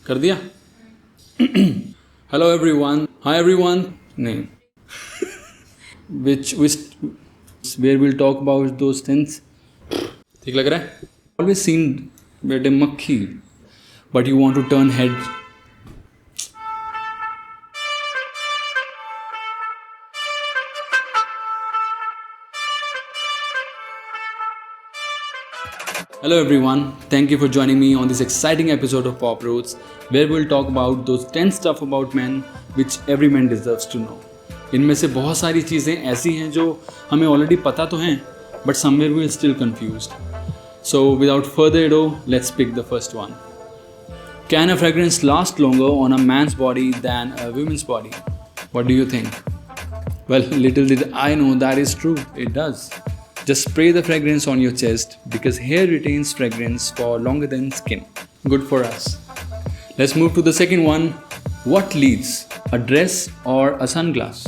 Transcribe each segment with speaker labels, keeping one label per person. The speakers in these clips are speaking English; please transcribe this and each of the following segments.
Speaker 1: कर दिया? Hello everyone. Hi everyone. नहीं. which where we'll talk about those things. ठीक लग रहा है? Always seen बेटे मक्खी, but you want to turn head. Hello everyone, thank you for joining me on this exciting episode of Pop Roots, where we'll talk about those 10 stuff about men which every man deserves to know. इनमें से बहुत सारी चीज़ें ऐसी हैं जो हमें already पता तो हैं, but somewhere we're still confused. So without further ado, let's pick the first one. Can a fragrance last longer on a man's body than a woman's body? What do you think? Well, little did I know that is true. It does. Just spray the fragrance on your chest because hair retains fragrance for longer than skin. Good for us. Let's move to the second one. What leads? A dress or a sunglass?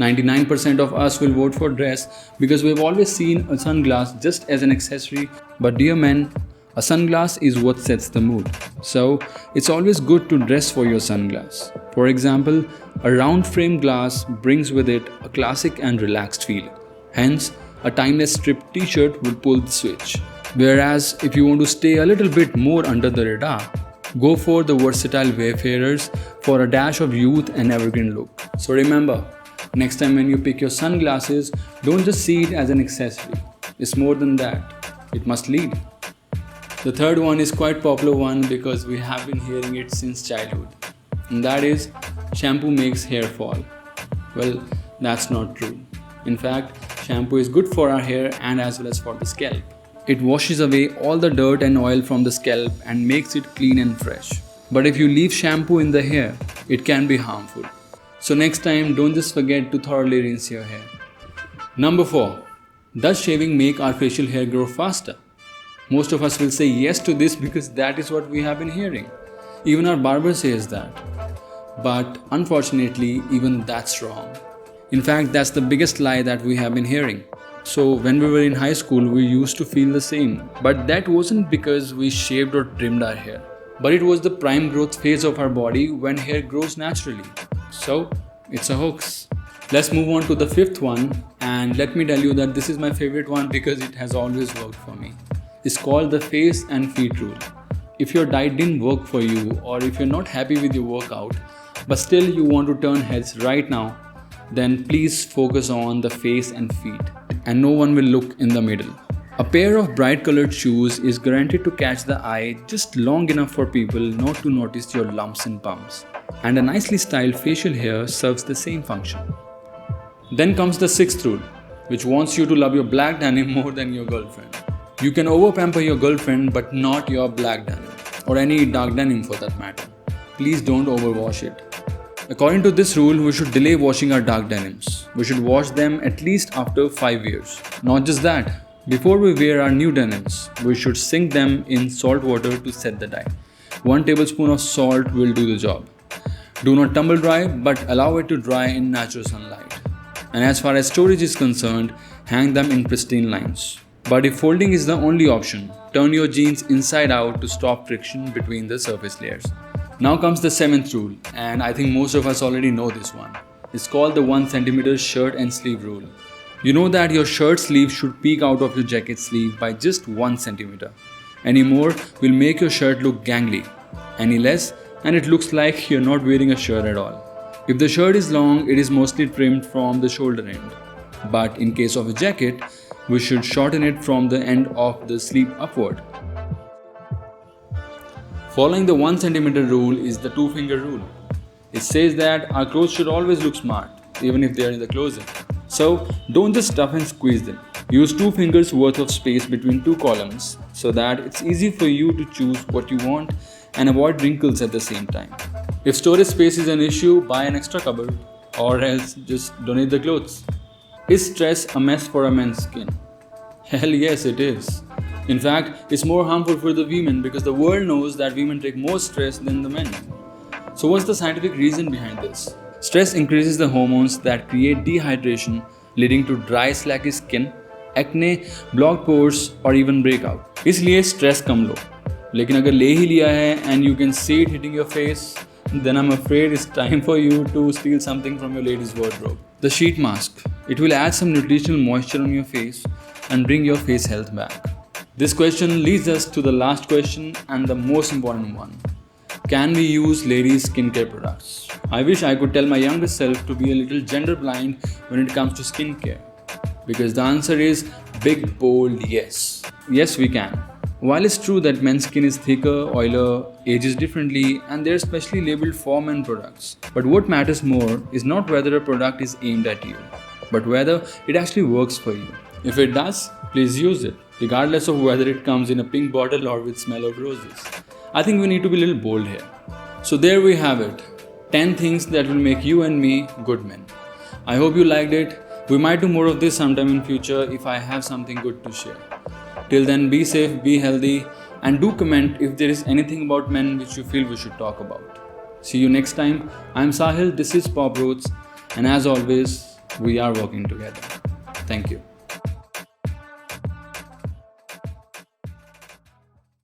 Speaker 1: 99% of us will vote for dress because we've always seen a sunglass just as an accessory. But dear men, a sunglass is what sets the mood. So it's always good to dress for your sunglass. For example, a round frame glass brings with it a classic and relaxed feel. Hence, a timeless striped t-shirt will pull the switch. Whereas if you want to stay a little bit more under the radar, go for the versatile wayfarers for a dash of youth and evergreen look. So remember, next time when you pick your sunglasses, don't just see it as an accessory. It's more than that. It must lead. The third one is quite popular one because we have been hearing it since childhood. And that is, shampoo makes hair fall. Well, that's not true. In fact, shampoo is good for our hair and as well as for the scalp. It washes away all the dirt and oil from the scalp and makes it clean and fresh. But if you leave shampoo in the hair, it can be harmful. So next time, don't just forget to thoroughly rinse your hair. Number 4. Does shaving make our facial hair grow faster? Most of us will say yes to this because that is what we have been hearing. Even our barber says that. But unfortunately, even that's wrong. In fact, that's the biggest lie that we have been hearing. So when we were in high school, we used to feel the same. But that wasn't because we shaved or trimmed our hair. But it was the prime growth phase of our body when hair grows naturally. So, it's a hoax. Let's move on to the fifth one. And let me tell you that this is my favorite one because it has always worked for me. It's called the face and feet rule. If your diet didn't work for you or if you're not happy with your workout, but still you want to turn heads right now, then please focus on the face and feet, and no one will look in the middle. A pair of bright colored shoes is guaranteed to catch the eye just long enough for people not to notice your lumps and bumps, and a nicely styled facial hair serves the same function. Then comes the sixth rule, which wants you to love your black denim more than your girlfriend. You can over-pamper your girlfriend but not your black denim, or any dark denim for that matter. Please don't overwash it. According to this rule, we should delay washing our dark denims. We should wash them at least after 5 years. Not just that, before we wear our new denims, we should sink them in salt water to set the dye. 1 tablespoon of salt will do the job. Do not tumble dry, but allow it to dry in natural sunlight. And as far as storage is concerned, hang them in pristine lines. But if folding is the only option, turn your jeans inside out to stop friction between the surface layers. Now comes the 7th rule, and I think most of us already know this one. It's called the 1 cm shirt and sleeve rule. You know that your shirt sleeve should peek out of your jacket sleeve by just 1 cm. Any more will make your shirt look gangly. Any less, and it looks like you're not wearing a shirt at all. If the shirt is long, it is mostly trimmed from the shoulder end. But in case of a jacket, we should shorten it from the end of the sleeve upward. Following the 1 cm rule is the 2-finger rule. It says that our clothes should always look smart, even if they are in the closet. So, don't just stuff and squeeze them. Use 2 fingers worth of space between 2 columns so that it's easy for you to choose what you want and avoid wrinkles at the same time. If storage space is an issue, buy an extra cupboard or else just donate the clothes. Is stress a mess for a man's skin? Hell yes, it is. In fact, it's more harmful for the women because the world knows that women take more stress than the men. So what's the scientific reason behind this? Stress increases the hormones that create dehydration, leading to dry, slackish skin, acne, blocked pores, or even breakout. इसलिए stress कम लो. लेकिन अगर ले ही लिया है and you can see it hitting your face, then I'm afraid it's time for you to steal something from your lady's wardrobe. The sheet mask. It will add some nutritional moisture on your face and bring your face health back. This question leads us to the last question and the most important one. Can we use ladies' skincare products? I wish I could tell my younger self to be a little gender blind when it comes to skincare. Because the answer is big, bold yes. Yes, we can. While it's true that men's skin is thicker, oilier, ages differently, and they're specially labeled for men products. But what matters more is not whether a product is aimed at you, but whether it actually works for you. If it does, please use it, regardless of whether it comes in a pink bottle or with smell of roses. I think we need to be a little bold here. So there we have it. 10 things that will make you and me good men. I hope you liked it. We might do more of this sometime in future if I have something good to share. Till then, be safe, be healthy, and do comment if there is anything about men which you feel we should talk about. See you next time. I'm Sahil, this is Pop Roots, and as always, we are working together. Thank you.